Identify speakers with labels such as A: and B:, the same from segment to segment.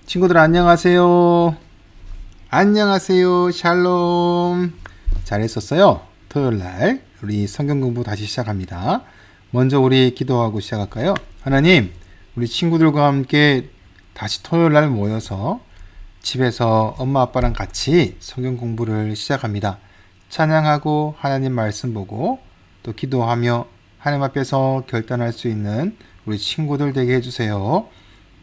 A: 친구들 안녕하세요. 안녕하세요. 샬롬. 잘했었어요. 토요일날 우리 성경 공부 다시 시작합니다. 먼저 우리 기도하고 시작할까요? 하나님, 우리 친구들과 함께 다시 토요일날 모여서 집에서 엄마 아빠랑 같이 성경 공부를 시작합니다. 찬양하고 하나님 말씀 보고 또 기도하며 하나님 앞에서 결단할 수 있는 우리 친구들 되게 해주세요.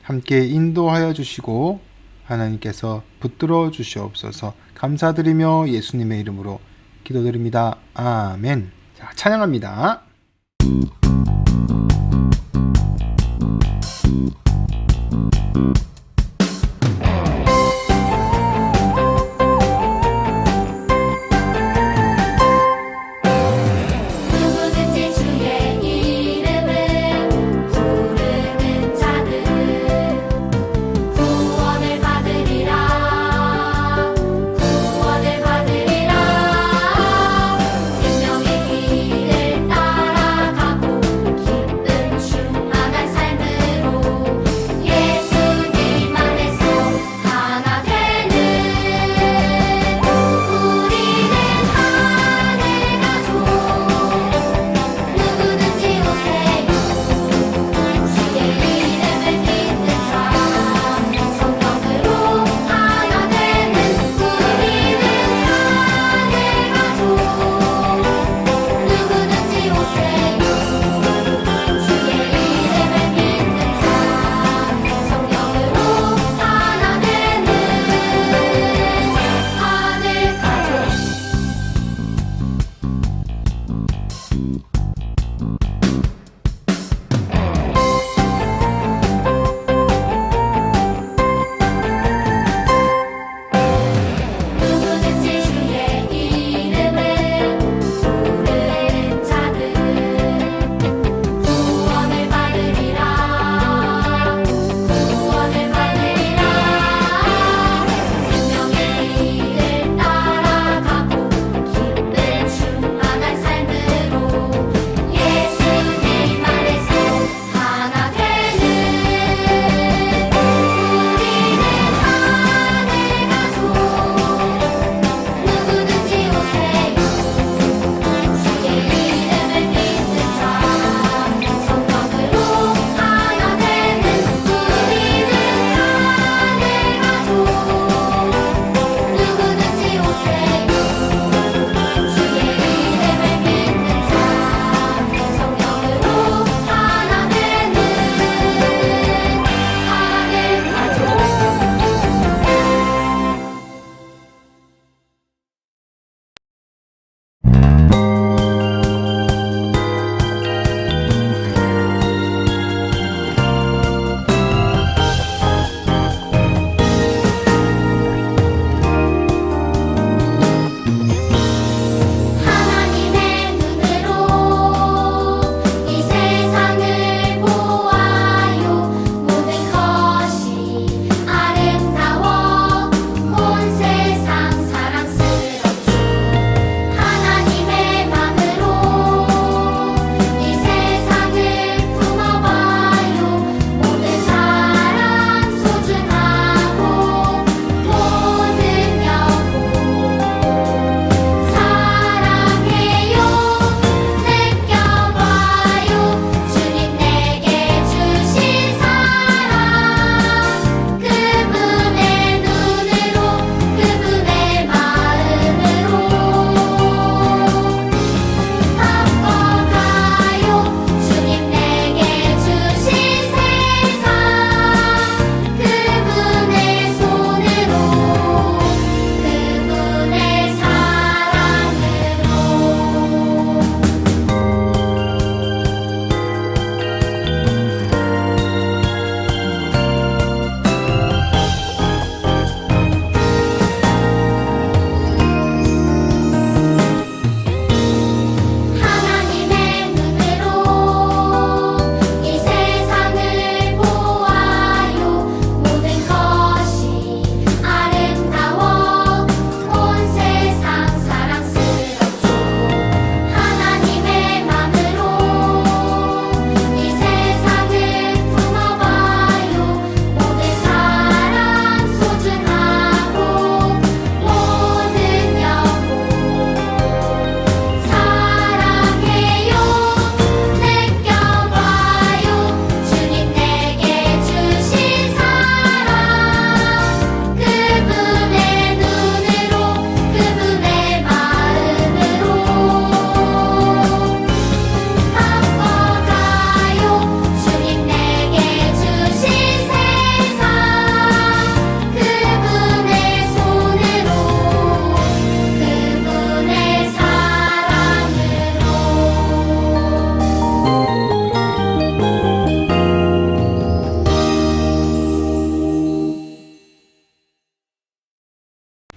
A: 함께 인도하여 주시고 하나님께서 붙들어 주시옵소서. 감사드리며 예수님의 이름으로 기도드립니다. 아멘. 자, 찬양합니다.
B: 누구든지 주의 이름을 부르는 자는 구원을 받으리라. 구원을 받으리라. 생명의 길을 따라가고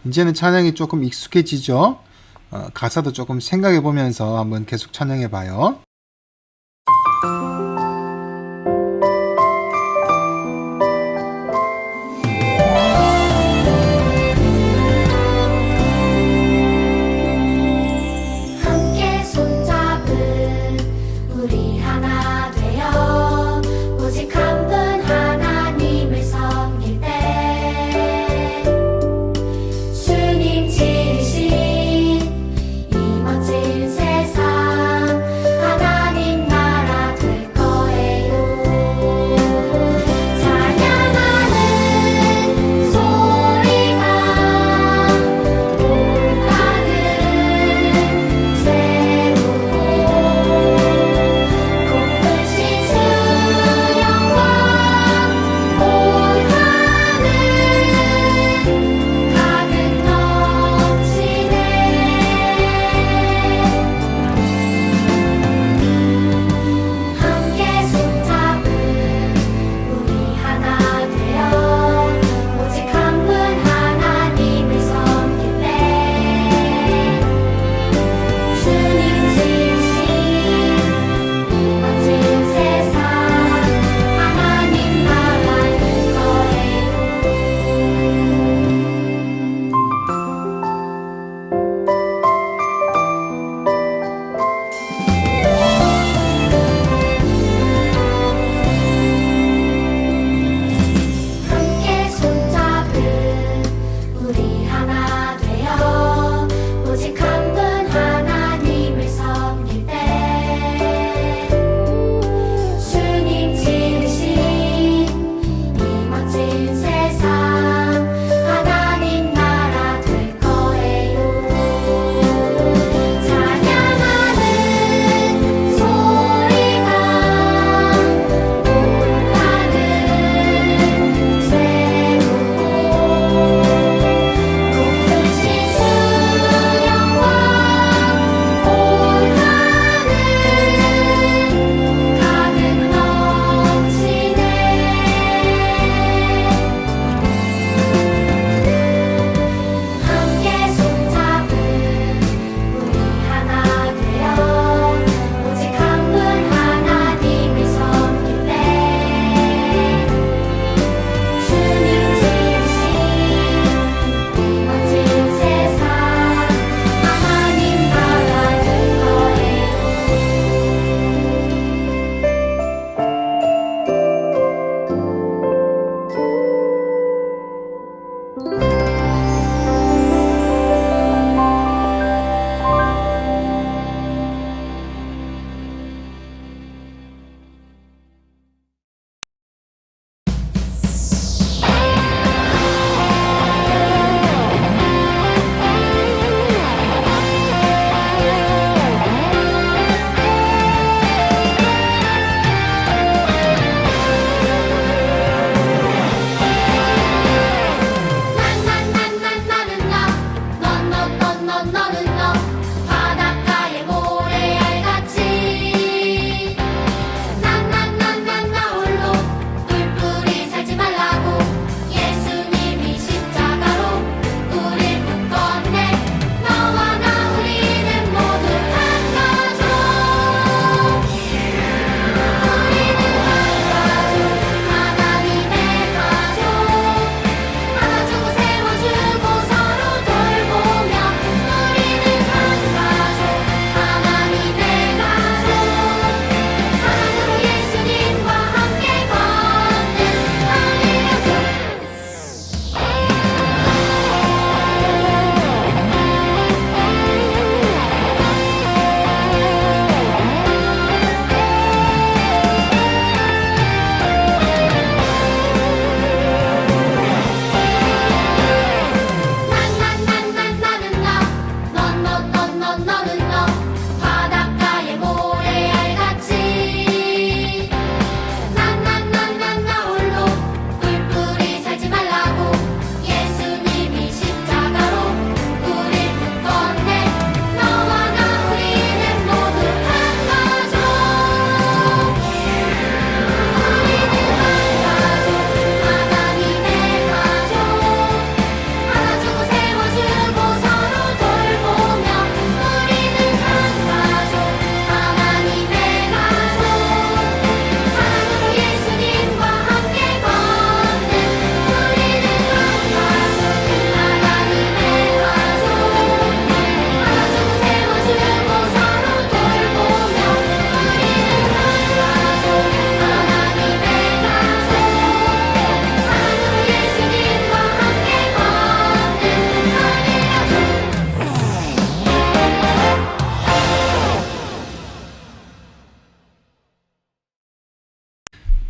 A: 이제는 찬양이 조금 익숙해지죠? 가사도 조금 생각해 보면서 한번 계속 찬양해 봐요.
B: 함께 손잡은 우리 하나 되어 오직 한 분 하나님을 섬길 때 주님 지으신 이 멋진 세상 하나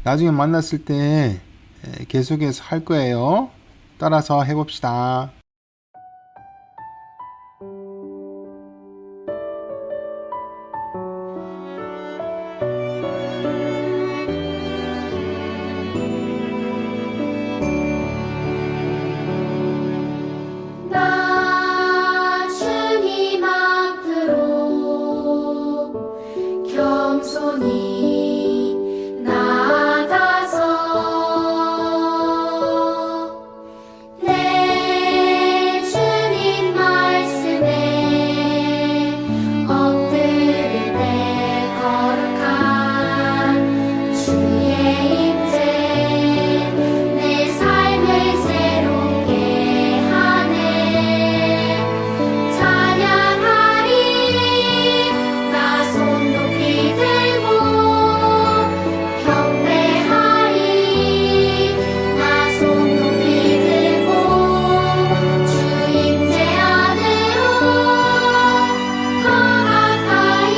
A: 나중에 만났을 때 계속해서 할 거예요. 따라서 해봅시다.
B: 나 주님 앞으로 겸손히 나아가서 내 주님 말씀에 엎드릴 때 거룩한 주의 임재 내 삶을 새롭게 하네. 찬양하리 나 손 높이 들고 경배하리 나 손 높이 들고 주 임재 안으로 더 가까이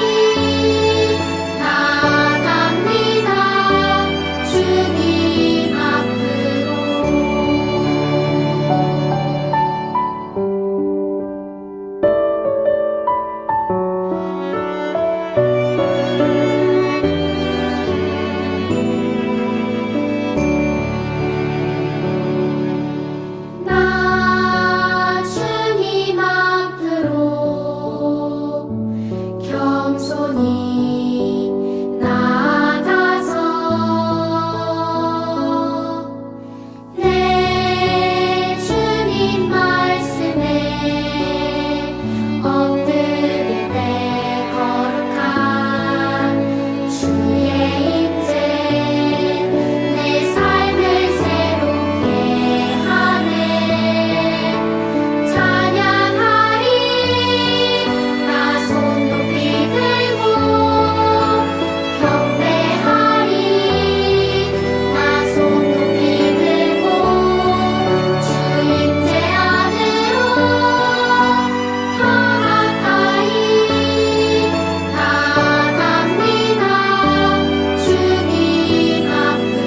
B: 나아갑니다. 주님 앞으로 나 주님 앞으로 겸손히 나아가서 내 주님 말씀에 엎드릴 때 거룩한 주의 임재 내 삶을 새롭게 하네. 찬양하리 나 손 높이 들고 경배하리 나 손 높이 들고 주 임재 안으로 더 가까이 나아갑니다. 주님 앞으로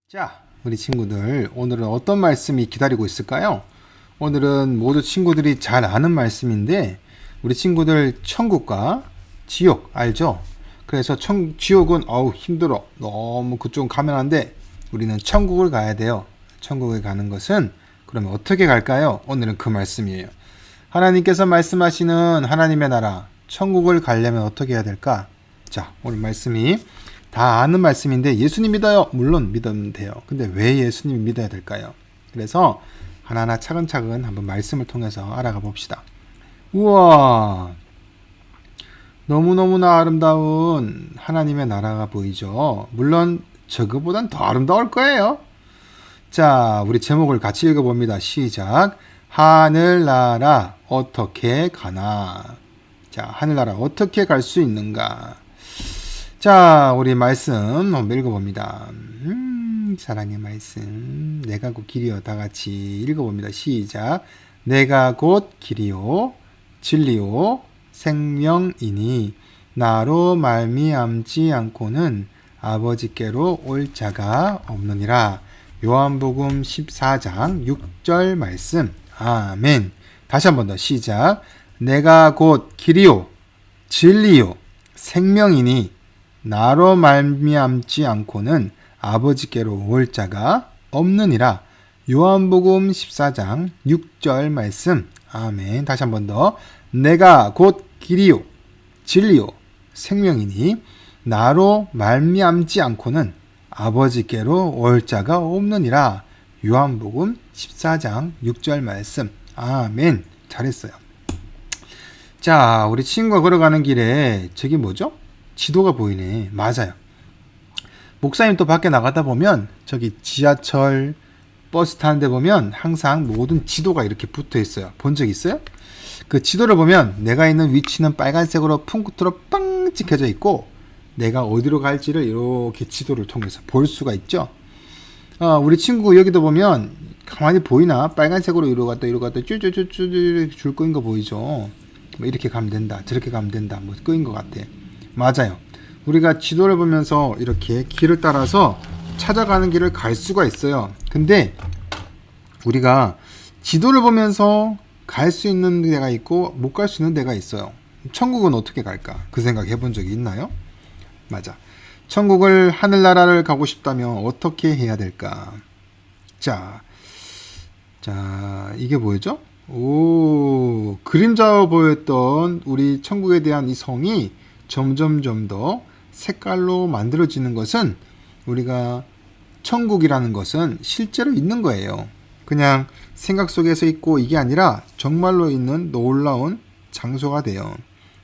A: 자, 우리 친구들 오늘은 어떤 말씀이 기다리고 있을까요? 오늘은 모두 친구들이 잘 아는 말씀인데 우리 친구들 천국과 지옥 알죠? 그래서 지옥은 힘들어. 너무 그쪽 가면 안 돼. 우리는 천국을 가야 돼요. 천국에 가는 것은 그러면 어떻게 갈까요? 오늘은 그 말씀이에요. 하나님께서 말씀하시는 하나님의 나라 천국을 가려면 어떻게 해야 될까? 자, 오늘 말씀이 다 아는 말씀인데 예수님 믿어요. 물론 믿으면 돼요. 근데 왜 예수님 믿어야 될까요? 그래서 하나하나 차근차근 한번 말씀을 통해서 알아가 봅시다. 우와, 너무너무나 아름다운 하나님의 나라가 보이죠. 물론 저거보단 더 아름다울 거예요. 자, 우리 제목을 같이 읽어봅니다. 시작. 하늘나라 어떻게 가나. 자, 하늘나라 어떻게 갈 수 있는가. 자, 우리 말씀 한번 읽어봅니다. 사랑의 말씀. 내가 곧 길이요. 다 같이 읽어봅니다. 시작. 내가 곧 길이요 진리요 생명이니 나로 말미암지 않고는 아버지께로 올 자가 없느니라. 요한복음 14장 6절 말씀. 아멘. 다시 한 번 더 시작. 내가 곧 길이요 진리요 생명이니 나로 말미암지 않고는 아버지께로 올 자가 없느니라. 요한복음 14장 6절 말씀. 아멘. 다시 한 번 더. 내가 곧 길이요 진리요 생명이니 나로 말미암지 않고는 아버지께로 올 자가 없느니라. 요한복음 14장 6절 말씀. 아멘. 잘했어요. 자, 우리 친구가 걸어가는 길에 저기 뭐죠? 지도가 보이네. 맞아요. 목사님 또 밖에 나가다 보면 저기 지하철 버스 타는 데 보면 항상 모든 지도가 이렇게 붙어 있어요. 본 적 있어요? 그 지도를 보면 내가 있는 위치는 빨간색으로 punk트로 빵 찍혀져 있고 내가 어디로 갈지를 이렇게 지도를 통해서 볼 수가 있죠. 우리 친구 여기도 보면 가만히 보이나? 빨간색으로 이리로 갔다 이리로 갔다 쭈쭈쭈쭈 줄 끄인 거 보이죠? 뭐 이렇게 가면 된다, 저렇게 가면 된다, 뭐 끄인 것 같아. 맞아요. 우리가 지도를 보면서 이렇게 길을 따라서 찾아가는 길을 갈 수가 있어요. 근데 우리가 지도를 보면서 갈 수 있는 데가 있고 못 갈 수 있는 데가 있어요. 천국은 어떻게 갈까? 그 생각 해본 적이 있나요? 맞아. 천국을, 하늘나라를 가고 싶다면 어떻게 해야 될까? 자, 이게 뭐였죠? 오, 그림자로 보였던 우리 천국에 대한 이 성이 점점점 더 색깔로 만들어지는 것은 우리가 천국이라는 것은 실제로 있는 거예요. 그냥 생각 속에서 있고 이게 아니라 정말로 있는 놀라운 장소가 돼요.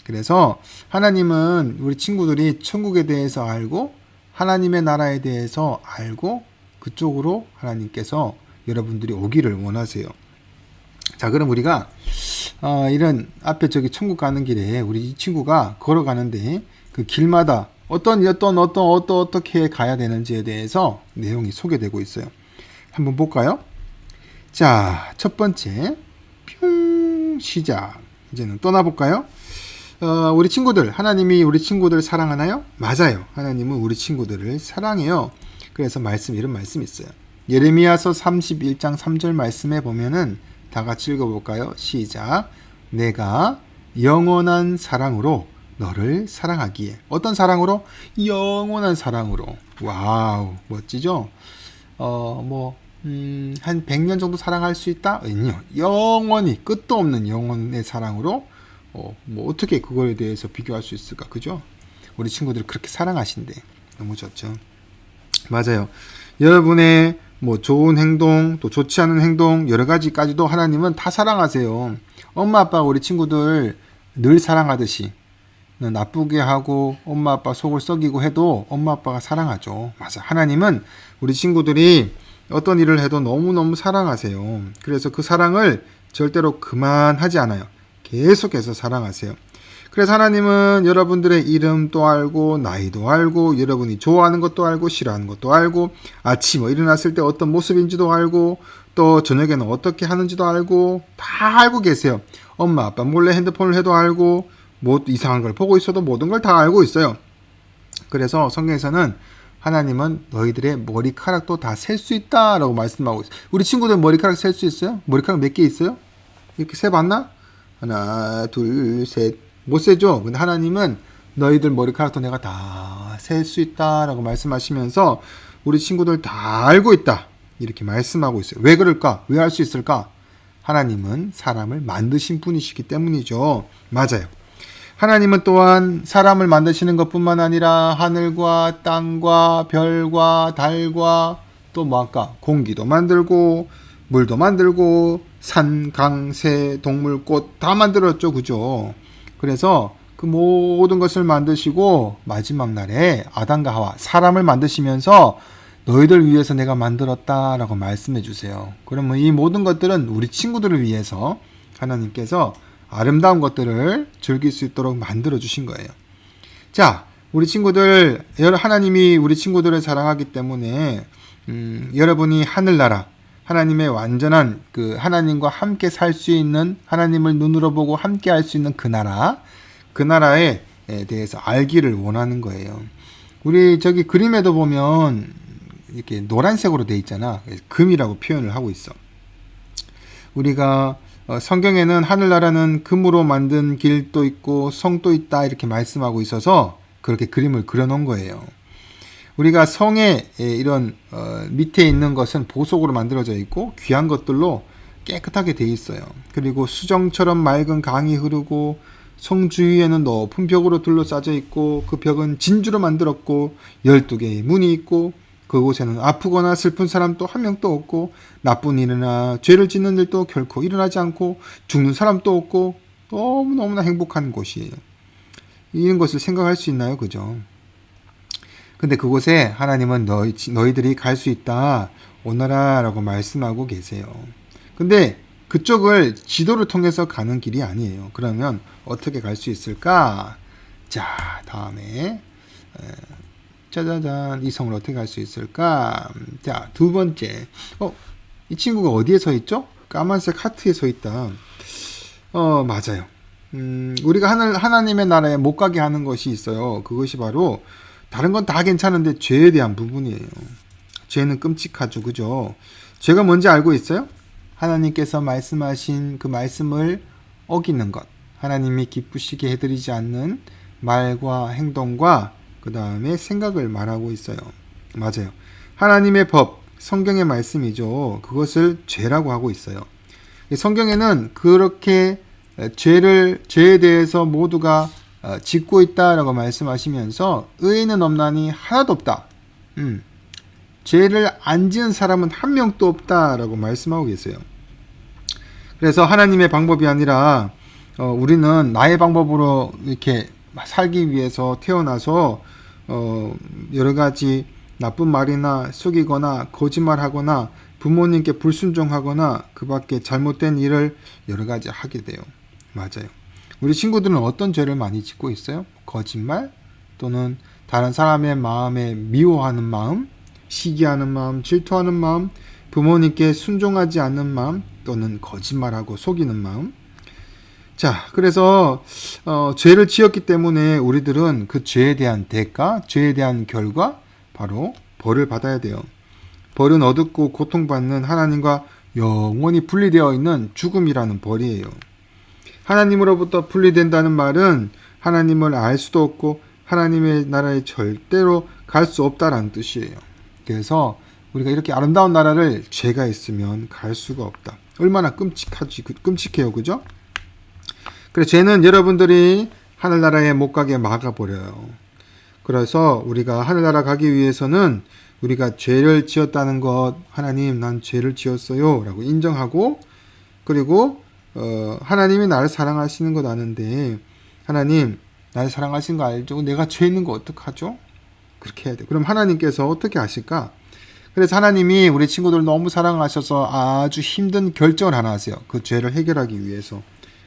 A: 그래서 하나님은 우리 친구들이 천국에 대해서 알고 하나님의 나라에 대해서 알고 그쪽으로 하나님께서 여러분들이 오기를 원하세요. 자, 그럼 우리가 이런 앞에 저기 천국 가는 길에 우리 이 친구가 걸어가는데 그 길마다 어떻게 가야 되는지에 대해서 내용이 소개되고 있어요. 한번 볼까요? 자, 첫 번째 뿅 시작. 이제는 떠나볼까요? 우리 친구들, 하나님이 우리 친구들 사랑하나요? 맞아요. 하나님은 우리 친구들을 사랑해요. 그래서 이런 말씀이 있어요. 예레미야서 31장 3절 말씀에 보면은 다 같이 읽어볼까요? 시작. 내가 영원한 사랑으로 너를 사랑하기에. 어떤 사랑으로? 영원한 사랑으로. 와우, 멋지죠? 한 100년 정도 사랑할 수 있다? 아니요. 영원히, 끝도 없는 영원의 사랑으로 어떻게 그거에 대해서 비교할 수 있을까? 그죠? 우리 친구들 그렇게 사랑하신대. 너무 좋죠. 맞아요. 여러분의 좋은 행동, 또 좋지 않은 행동, 여러 가지까지도 하나님은 다 사랑하세요. 엄마, 아빠가 우리 친구들 늘 사랑하듯이 나쁘게 하고 엄마, 아빠 속을 썩이고 해도 엄마, 아빠가 사랑하죠. 맞아. 하나님은 우리 친구들이 어떤 일을 해도 너무너무 사랑하세요. 그래서 그 사랑을 절대로 그만하지 않아요. 계속해서 사랑하세요. 그래서 하나님은 여러분들의 이름도 알고 나이도 알고 여러분이 좋아하는 것도 알고 싫어하는 것도 알고 아침에 일어났을 때 어떤 모습인지도 알고 또 저녁에는 어떻게 하는지도 알고 다 알고 계세요. 엄마 아빠 몰래 핸드폰을 해도 알고 뭐 이상한 걸 보고 있어도 모든 걸 다 알고 있어요. 그래서 성경에서는 하나님은 너희들의 머리카락도 다 셀 수 있다라고 말씀하고 있어요. 우리 친구들 머리카락 셀 수 있어요? 머리카락 몇 개 있어요? 이렇게 세봤나? 하나, 둘, 셋. 못 세죠? 근데 하나님은 너희들 머리카락도 내가 다 셀 수 있다라고 말씀하시면서 우리 친구들 다 알고 있다. 이렇게 말씀하고 있어요. 왜 그럴까? 왜 할 수 있을까? 하나님은 사람을 만드신 분이시기 때문이죠. 맞아요. 하나님은 또한 사람을 만드시는 것뿐만 아니라 하늘과 땅과 별과 달과 또 아까 공기도 만들고 물도 만들고 산, 강, 새, 동물, 꽃 다 만들었죠. 그죠? 그래서 그 모든 것을 만드시고 마지막 날에 아담과 하와 사람을 만드시면서 너희들 위해서 내가 만들었다라고 말씀해 주세요. 그러면 이 모든 것들은 우리 친구들을 위해서 하나님께서 아름다운 것들을 즐길 수 있도록 만들어 주신 거예요. 자, 우리 친구들, 하나님이 우리 친구들을 사랑하기 때문에 여러분이 하늘나라, 하나님의 완전한 그 하나님과 함께 살 수 있는 하나님을 눈으로 보고 함께 할 수 있는 그 나라에 대해서 알기를 원하는 거예요. 우리 저기 그림에도 보면 이렇게 노란색으로 돼 있잖아. 금이라고 표현을 하고 있어. 우리가 성경에는 하늘나라는 금으로 만든 길도 있고 성도 있다 이렇게 말씀하고 있어서 그렇게 그림을 그려놓은 거예요. 우리가 성의 이런 밑에 있는 것은 보석으로 만들어져 있고 귀한 것들로 깨끗하게 돼 있어요. 그리고 수정처럼 맑은 강이 흐르고 성 주위에는 높은 벽으로 둘러싸져 있고 그 벽은 진주로 만들었고 12개의 문이 있고 그곳에는 아프거나 슬픈 사람도 한 명도 없고 나쁜 일이나 죄를 짓는 일도 결코 일어나지 않고 죽는 사람도 없고 너무너무나 행복한 곳이에요. 이런 것을 생각할 수 있나요? 그죠? 근데 그곳에 하나님은 너희들이 갈 수 있다. 오너라 라고 말씀하고 계세요. 근데 그쪽을 지도를 통해서 가는 길이 아니에요. 그러면 어떻게 갈 수 있을까? 자, 다음에 짜자잔, 이 성을 어떻게 할 수 있을까? 자, 두 번째. 이 친구가 어디에 서 있죠? 까만색 하트에 서 있다. 맞아요. 우리가 하나님의 나라에 못 가게 하는 것이 있어요. 그것이 바로 다른 건 다 괜찮은데 죄에 대한 부분이에요. 죄는 끔찍하죠. 그죠? 죄가 뭔지 알고 있어요? 하나님께서 말씀하신 그 말씀을 어기는 것. 하나님이 기쁘시게 해드리지 않는 말과 행동과 그 다음에 생각을 말하고 있어요. 맞아요. 하나님의 법, 성경의 말씀이죠. 그것을 죄라고 하고 있어요. 성경에는 그렇게 죄에 대해서 모두가 짓고 있다라고 말씀하시면서 의인은 없나니 하나도 없다. 죄를 안 지은 사람은 한 명도 없다라고 말씀하고 계세요. 그래서 하나님의 방법이 아니라 우리는 나의 방법으로 이렇게 살기 위해서 태어나서 여러 가지 나쁜 말이나 속이거나 거짓말하거나 부모님께 불순종하거나 그 밖에 잘못된 일을 여러 가지 하게 돼요. 맞아요. 우리 친구들은 어떤 죄를 많이 짓고 있어요? 거짓말 또는 다른 사람의 마음에 미워하는 마음, 시기하는 마음, 질투하는 마음, 부모님께 순종하지 않는 마음 또는 거짓말하고 속이는 마음. 자, 그래서 죄를 지었기 때문에 우리들은 그 죄에 대한 대가, 죄에 대한 결과, 바로 벌을 받아야 돼요. 벌은 어둡고 고통받는 하나님과 영원히 분리되어 있는 죽음이라는 벌이에요. 하나님으로부터 분리된다는 말은 하나님을 알 수도 없고 하나님의 나라에 절대로 갈 수 없다라는 뜻이에요. 그래서 우리가 이렇게 아름다운 나라를 죄가 있으면 갈 수가 없다. 얼마나 끔찍해요. 그죠? 그래서 죄는 여러분들이 하늘나라에 못 가게 막아버려요. 그래서 우리가 하늘나라 가기 위해서는 우리가 죄를 지었다는 것, 하나님 난 죄를 지었어요 라고 인정하고, 그리고 하나님이 나를 사랑하시는 것 아는데 하나님 나를 사랑하시는 거 알죠? 내가 죄 있는 거 어떡하죠? 그렇게 해야 돼요. 그럼 하나님께서 어떻게 하실까? 그래서 하나님이 우리 친구들 너무 사랑하셔서 아주 힘든 결정을 하나 하세요. 그 죄를 해결하기 위해서.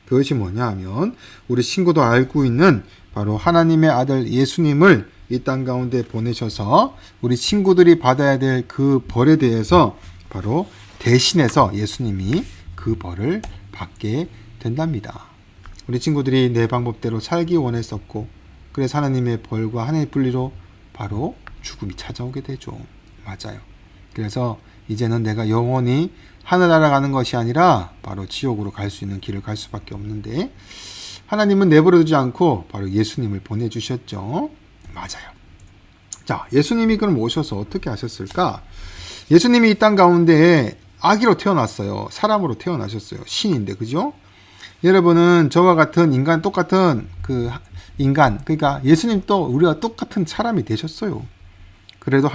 A: 그것이 뭐냐 하면 우리 친구도 알고 있는 바로 하나님의 아들 예수님을 이 땅 가운데 보내셔서 우리 친구들이 받아야 될 그 벌에 대해서 바로 대신해서 예수님이 그 벌을 받게 된답니다. 우리 친구들이 내 방법대로 살기 원했었고, 그래서 하나님의 벌과 하나님의 분리로 바로 죽음이 찾아오게 되죠. 맞아요. 그래서 이제는 내가 영원히 하늘나라 가는 것이 아니라 바로 지옥으로 갈 수 있는 길을 갈 수밖에 없는데, 하나님은 내버려두지 않고 바로 예수님을 보내주셨죠. 맞아요. 자, 예수님이 그럼 오셔서 어떻게 하셨을까? 예수님이 이 땅 가운데 아기로 태어났어요. 사람으로 태어나셨어요. 신인데, 그죠? 여러분은 저와 같은 인간, 똑같은 그 인간, 그러니까 예수님도 우리와 똑같은 사람이 되셨어요. 그래도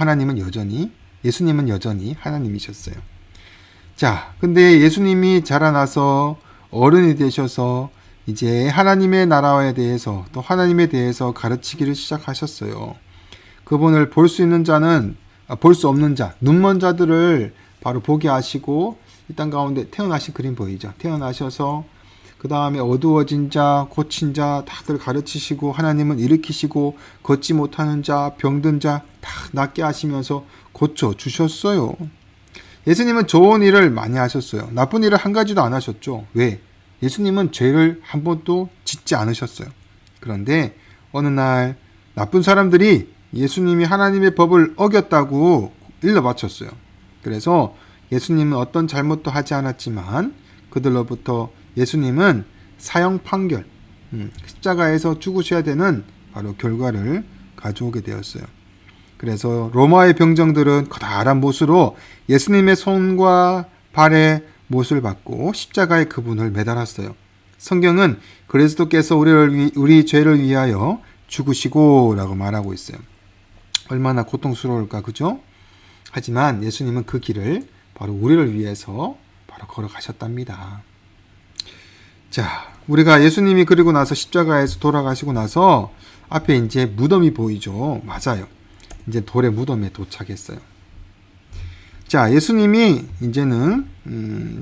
A: 예수님은 여전히 하나님이셨어요. 자, 근데 예수님이 자라나서 어른이 되셔서 이제 하나님의 나라에 대해서 또 하나님에 대해서 가르치기를 시작하셨어요. 그분을 볼 수 있는 자는 볼 수 없는 자, 눈먼 자들을 바로 보게 하시고 이 땅 가운데 태어나신 그림 보이죠? 태어나셔서 그 다음에 어두워진 자, 고친 자 다들 가르치시고 하나님은 일으키시고 걷지 못하는 자, 병든 자 다 낫게 하시면서 고쳐주셨어요. 예수님은 좋은 일을 많이 하셨어요. 나쁜 일을 한 가지도 안 하셨죠. 왜? 예수님은 죄를 한 번도 짓지 않으셨어요. 그런데 어느 날 나쁜 사람들이 예수님이 하나님의 법을 어겼다고 일러바쳤어요. 그래서 예수님은 어떤 잘못도 하지 않았지만 그들로부터 예수님은 사형 판결, 십자가에서 죽으셔야 되는 바로 결과를 가져오게 되었어요. 그래서 로마의 병정들은 커다란 못으로 예수님의 손과 발에 못을 받고 십자가에 그분을 매달았어요. 성경은 그리스도께서 우리 죄를 위하여 죽으시고 라고 말하고 있어요. 얼마나 고통스러울까, 그죠? 하지만 예수님은 그 길을 바로 우리를 위해서 바로 걸어가셨답니다. 자, 우리가 예수님이 그리고 나서 십자가에서 돌아가시고 나서 앞에 이제 무덤이 보이죠. 맞아요. 이제 돌의 무덤에 도착했어요. 자, 예수님이 이제는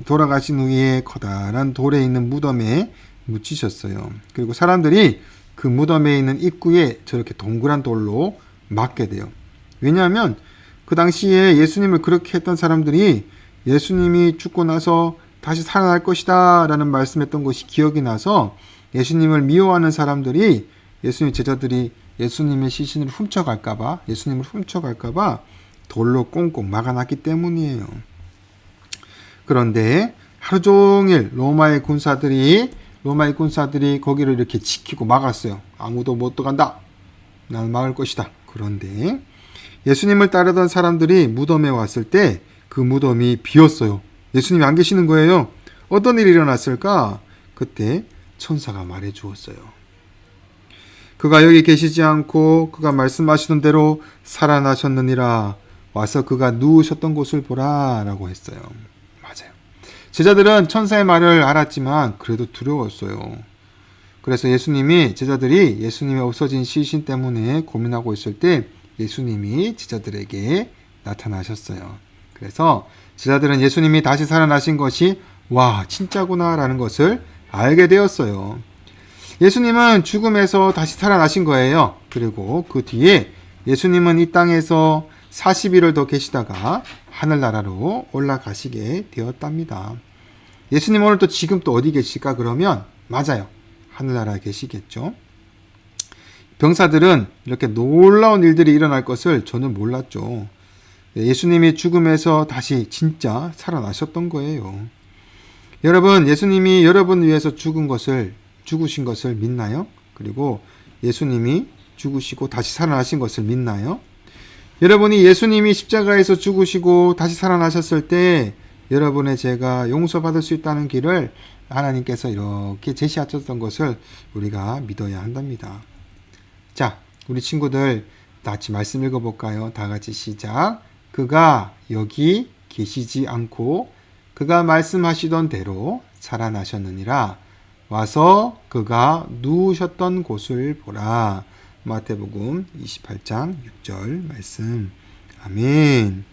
A: 돌아가신 후에 커다란 돌에 있는 무덤에 묻히셨어요. 그리고 사람들이 그 무덤에 있는 입구에 저렇게 동그란 돌로 맞게 돼요. 왜냐하면 그 당시에 예수님을 그렇게 했던 사람들이 예수님이 죽고 나서 다시 살아날 것이다 라는 말씀했던 것이 기억이 나서 예수님을 미워하는 사람들이 예수님 제자들이 예수님의 시신을 훔쳐갈까봐 예수님을 훔쳐갈까봐 돌로 꽁꽁 막아놨기 때문이에요. 그런데 하루 종일 로마의 군사들이 거기를 이렇게 지키고 막았어요. 아무도 못 들어간다. 나는 막을 것이다. 그런데 예수님을 따르던 사람들이 무덤에 왔을 때 그 무덤이 비었어요. 예수님이 안 계시는 거예요. 어떤 일이 일어났을까? 그때 천사가 말해 주었어요. 그가 여기 계시지 않고 그가 말씀하시던 대로 살아나셨느니라. 와서 그가 누우셨던 곳을 보라 라고 했어요. 맞아요. 제자들은 천사의 말을 알았지만 그래도 두려웠어요. 그래서 제자들이 예수님의 없어진 시신 때문에 고민하고 있을 때 예수님이 제자들에게 나타나셨어요. 그래서 제자들은 예수님이 다시 살아나신 것이 와 진짜구나 라는 것을 알게 되었어요. 예수님은 죽음에서 다시 살아나신 거예요. 그리고 그 뒤에 예수님은 이 땅에서 40일을 더 계시다가 하늘나라로 올라가시게 되었답니다. 예수님 오늘 또 지금 또 어디 계실까? 그러면 맞아요. 하늘나라에 계시겠죠. 병사들은 이렇게 놀라운 일들이 일어날 것을 저는 몰랐죠. 예수님이 죽음에서 다시 진짜 살아나셨던 거예요. 여러분, 예수님이 여러분 위해서 죽으신 것을 믿나요? 그리고 예수님이 죽으시고 다시 살아나신 것을 믿나요? 여러분이 예수님이 십자가에서 죽으시고 다시 살아나셨을 때 여러분의 죄가 용서받을 수 있다는 길을 하나님께서 이렇게 제시하셨던 것을 우리가 믿어야 한답니다. 자, 우리 친구들 같이 말씀 읽어볼까요? 다 같이 시작. 그가 여기 계시지 않고 그가 말씀하시던 대로 살아나셨느니라. 와서 그가 누우셨던 곳을 보라. 마태복음 28장 6절 말씀. 아멘.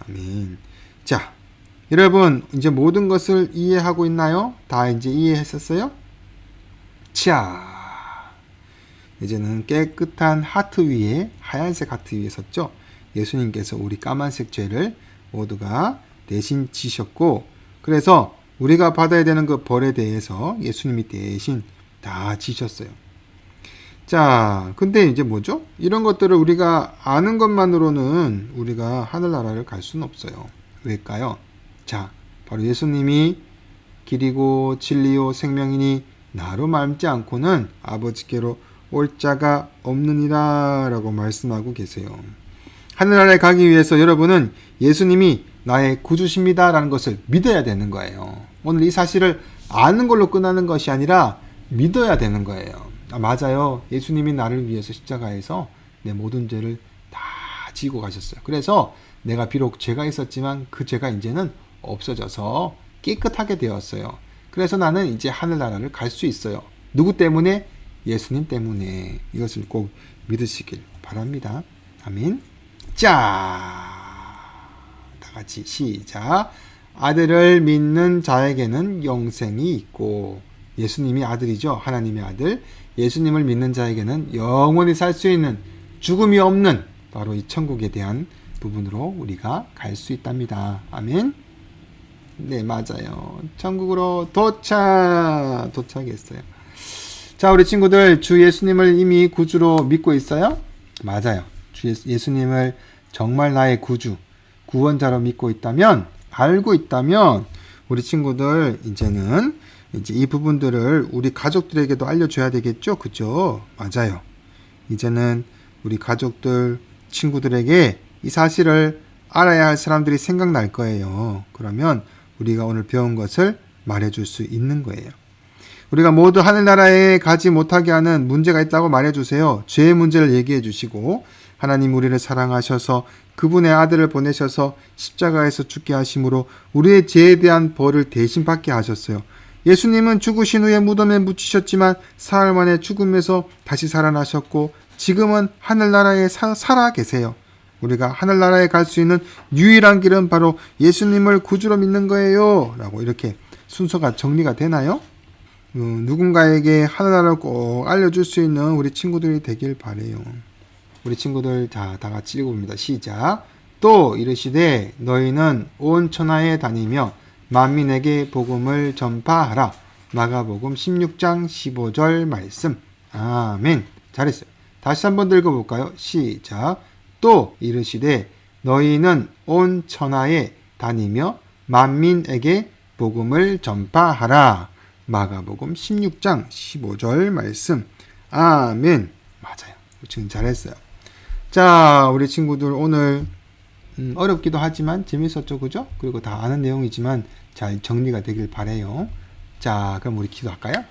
A: 아멘. 자, 여러분 이제 모든 것을 이해하고 있나요? 다 이제 이해했었어요? 자, 이제는 깨끗한 하트 위에 하얀색 하트 위에 섰죠. 예수님께서 우리 까만색 죄를 모두가 대신 지셨고 그래서 우리가 받아야 되는 그 벌에 대해서 예수님이 대신 다 지셨어요. 자, 근데 이제 뭐죠? 이런 것들을 우리가 아는 것만으로는 우리가 하늘나라를 갈 수는 없어요. 왜일까요? 자, 바로 예수님이 길이고 진리요 생명이니 나로 말지 않고는 아버지께로 올 자가 없느니라 라고 말씀하고 계세요. 하늘나라에 가기 위해서 여러분은 예수님이 나의 구주십니다 라는 것을 믿어야 되는 거예요. 오늘 이 사실을 아는 걸로 끝나는 것이 아니라 믿어야 되는 거예요. 아, 맞아요. 예수님이 나를 위해서 십자가에서 내 모든 죄를 다 지고 가셨어요. 그래서 내가 비록 죄가 있었지만 그 죄가 이제는 없어져서 깨끗하게 되었어요. 그래서 나는 이제 하늘나라를 갈 수 있어요. 누구 때문에? 예수님 때문에. 이것을 꼭 믿으시길 바랍니다. 아멘. 자, 다 같이 시작. 아들을 믿는 자에게는 영생이 있고, 예수님이 아들이죠. 하나님의 아들. 예수님을 믿는 자에게는 영원히 살 수 있는 죽음이 없는 바로 이 천국에 대한 부분으로 우리가 갈 수 있답니다. 아멘. 네, 맞아요. 천국으로 도착했어요. 자, 우리 친구들 주 예수님을 이미 구주로 믿고 있어요? 맞아요. 주 예수님을 정말 나의 구주, 구원자로 믿고 있다면, 알고 있다면 우리 친구들 이제는 이 부분들을 우리 가족들에게도 알려줘야 되겠죠? 그죠? 맞아요. 이제는 우리 가족들, 친구들에게 이 사실을 알아야 할 사람들이 생각날 거예요. 그러면 우리가 오늘 배운 것을 말해줄 수 있는 거예요. 우리가 모두 하늘나라에 가지 못하게 하는 문제가 있다고 말해주세요. 죄의 문제를 얘기해 주시고 하나님 우리를 사랑하셔서 그분의 아들을 보내셔서 십자가에서 죽게 하심으로 우리의 죄에 대한 벌을 대신 받게 하셨어요. 예수님은 죽으신 후에 무덤에 묻히셨지만 사흘 만에 죽음에서 다시 살아나셨고 지금은 하늘나라에 살아 계세요. 우리가 하늘나라에 갈 수 있는 유일한 길은 바로 예수님을 구주로 믿는 거예요. 라고 이렇게 순서가 정리가 되나요? 누군가에게 하늘나라를 꼭 알려줄 수 있는 우리 친구들이 되길 바래요. 우리 친구들 다 같이 읽어봅니다. 시작. 또 이르시되 너희는 온 천하에 다니며 만민에게 복음을 전파하라. 마가복음 16장 15절 말씀. 아멘. 잘했어요. 다시 한번 더 읽어볼까요? 시작. 또 이르시되 너희는 온 천하에 다니며 만민에게 복음을 전파하라. 마가복음 16장 15절 말씀. 아멘. 맞아요. 지금 잘했어요. 자, 우리 친구들 오늘 어렵기도 하지만 재밌었죠, 그죠? 그리고 다 아는 내용이지만 잘 정리가 되길 바라요. 자, 그럼 우리 기도할까요?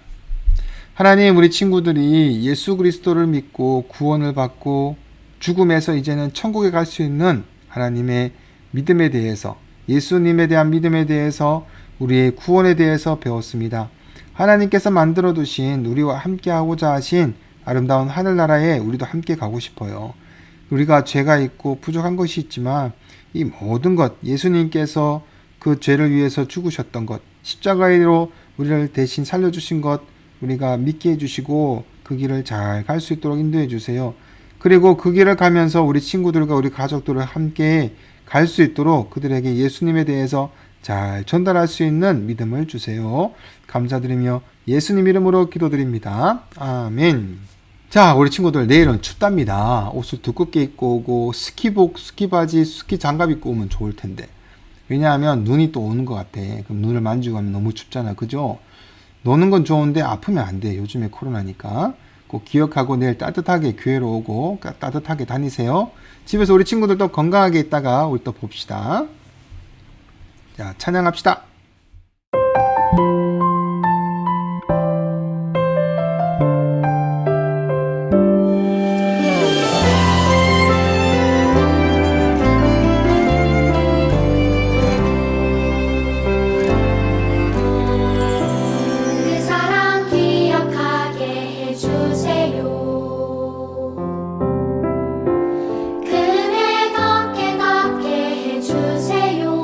A: 하나님, 우리 친구들이 예수 그리스도를 믿고 구원을 받고 죽음에서 이제는 천국에 갈 수 있는 하나님의 믿음에 대해서, 예수님에 대한 믿음에 대해서, 우리의 구원에 대해서 배웠습니다. 하나님께서 만들어 두신 우리와 함께하고자 하신 아름다운 하늘나라에 우리도 함께 가고 싶어요. 우리가 죄가 있고 부족한 것이 있지만 이 모든 것, 예수님께서 그 죄를 위해서 죽으셨던 것, 십자가로 우리를 대신 살려주신 것, 우리가 믿게 해주시고 그 길을 잘 갈 수 있도록 인도해 주세요. 그리고 그 길을 가면서 우리 친구들과 우리 가족들을 함께 갈 수 있도록 그들에게 예수님에 대해서 잘 전달할 수 있는 믿음을 주세요. 감사드리며 예수님 이름으로 기도드립니다. 아멘. 자, 우리 친구들 내일은 춥답니다. 옷을 두껍게 입고 오고 스키복, 스키바지, 스키 장갑 입고 오면 좋을 텐데. 왜냐하면 눈이 또 오는 것 같아. 그럼 눈을 만지고 하면 너무 춥잖아. 그죠? 노는 건 좋은데 아프면 안 돼. 요즘에 코로나니까. 꼭 기억하고 내일 따뜻하게 교회로 오고 따뜻하게 다니세요. 집에서 우리 친구들도 건강하게 있다가 우리 또 봅시다. 자, 찬양합시다.
B: 그 사랑 기억하게 해주세요. 그네 걷게 해주세요.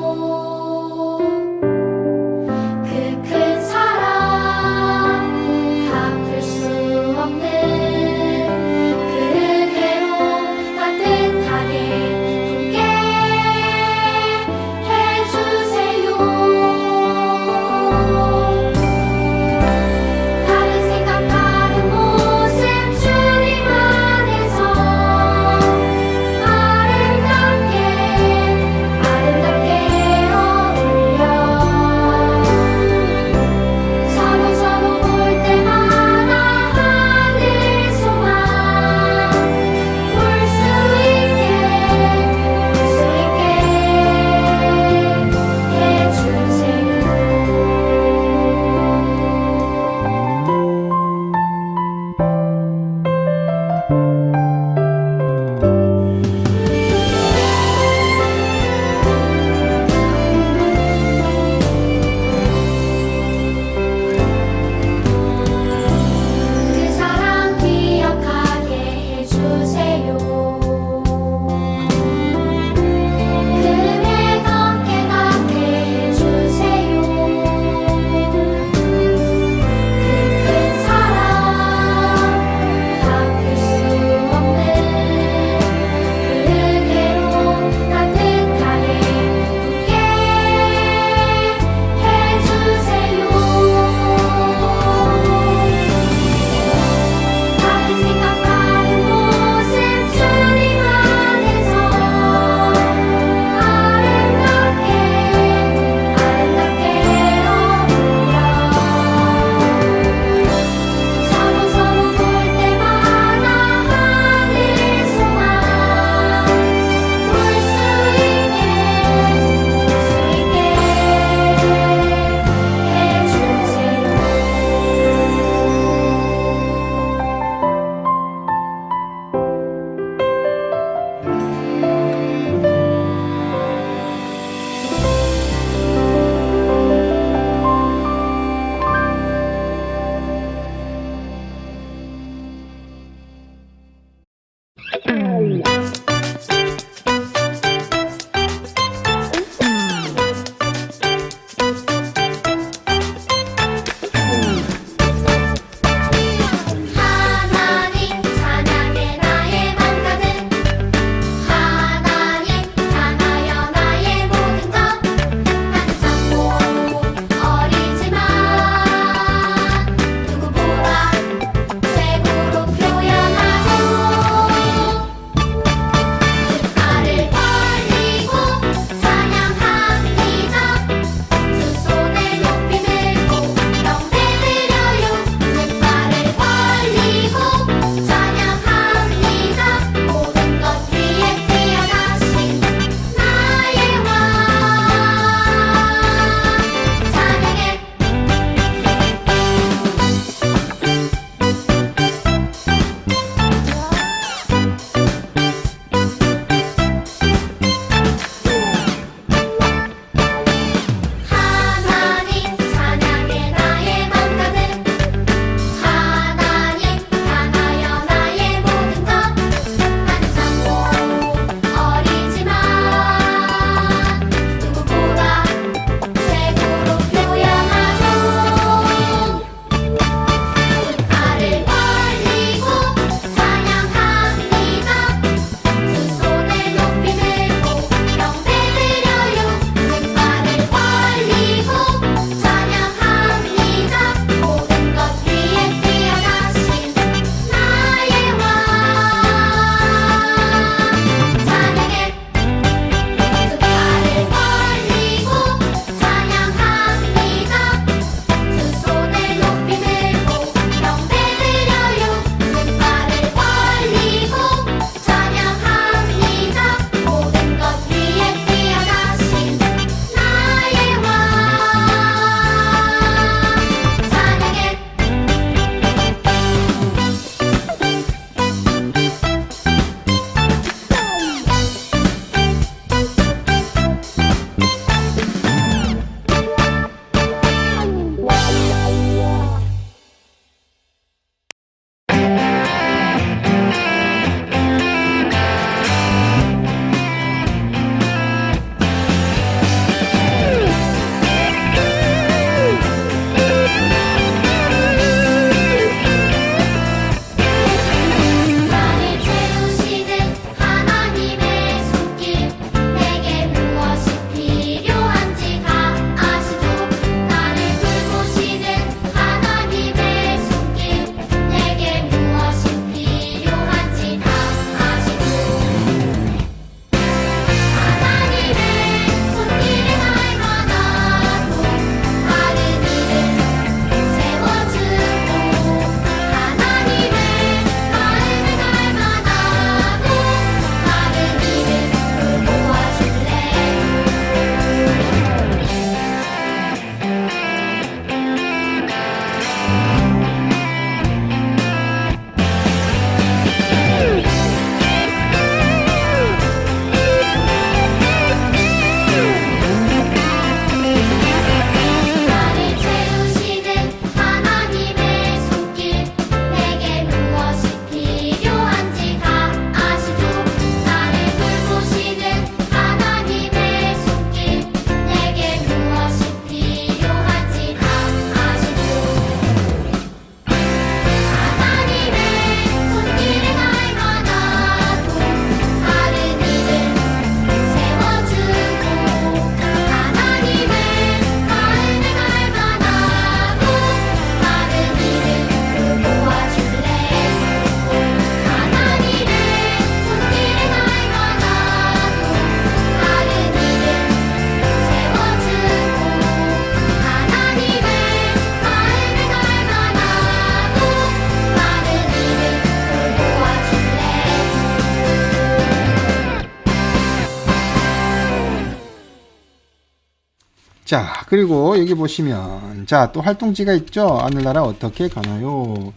A: 자, 그리고 여기 보시면 자, 또 활동지가 있죠. 하늘나라 어떻게 가나요?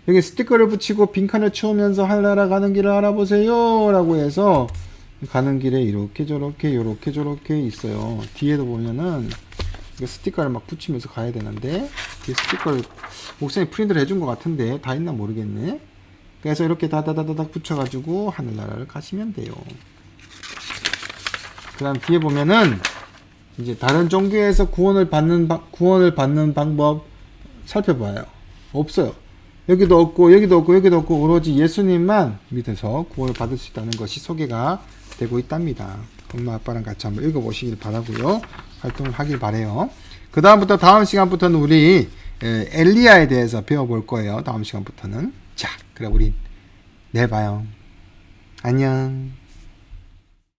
A: 여기 스티커를 붙이고 빈칸을 채우면서 하늘나라 가는 길을 알아보세요 라고 해서 가는 길에 이렇게 저렇게 요렇게 저렇게 있어요. 뒤에도 보면은 이거 스티커를 막 붙이면서 가야 되는데 뒤에 스티커를 목선이 프린트를 해준 것 같은데 다 있나 모르겠네. 그래서 이렇게 다다다다닥 붙여가지고 하늘나라를 가시면 돼요. 그 다음 뒤에 보면은 이제 다른 종교에서 구원을 받는 방법 살펴봐요. 없어요. 여기도 없고 여기도 없고 여기도 없고 오로지 예수님만 믿어서 구원을 받을 수 있다는 것이 소개가 되고 있답니다. 엄마 아빠랑 같이 한번 읽어보시길 바라고요. 활동을 하길 바래요. 그 다음부터 다음 시간부터는 우리 엘리야에 대해서 배워볼 거예요. 다음 시간부터는. 자, 그럼 우리 내일 봐요. 안녕.